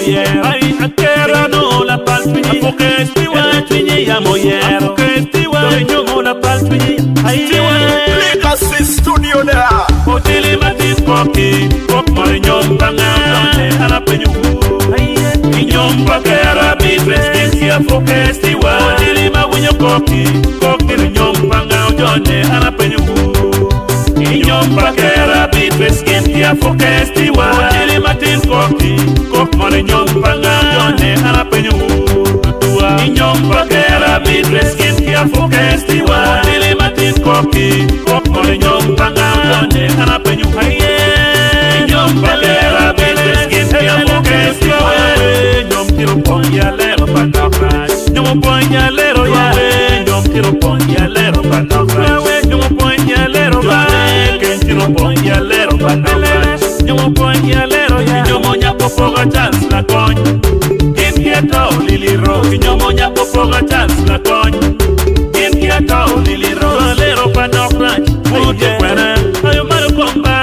moyer. Ay, akera no la palpini. Afoke stiwa twinye ya moyer. Afoke stiwa Nyongo la palpini. Aye. Legacy Studio there. Otili matis koki. Kok mori nyompanga. Ana penyu. Aye. Nyompakera bitres kia afoke stiwa. Otili mawinyo koki. Kokiri nyompanga ojone ana penyu. Nyompakera bitres kia afoke stiwa. Otili matis koki. Kok mori nyompanga ojone ana penyu. Nyompakera bitres kia afoke stiwa. Otili matis koki. Kok mori nyompanga ojone ana penyu. Nyompakera bitres kia afoke stiwa. Nyom tiro ponya lero panokra. Nyom ponya lero ya. Nyom tiro ponya lero panokra. Nyom ponya lero ba. Tiro ponya lero panokra. Nyom ponya lero ya. Nyomo nyapo poga chance la coñ. Quien quieta o lili ro. Nyomo nyapo poga chance la coñ. Quien quieta o lili ro. Lero panokra. Uno tie kwere. Ayo maro komba.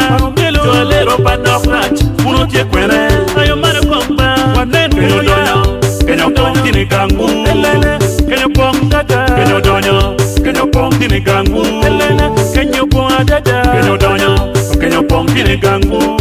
Lero panokra. Uno tie kwere. Ayo maro komba. Wanen kenyo donyo. Kenyo pong tini kangu. Kenyo pong dada. Kenyo donyo. Kenyo pong tini kangu. Kenyo pong dada. Kenyo donyo. Kenyo pong tini kangu.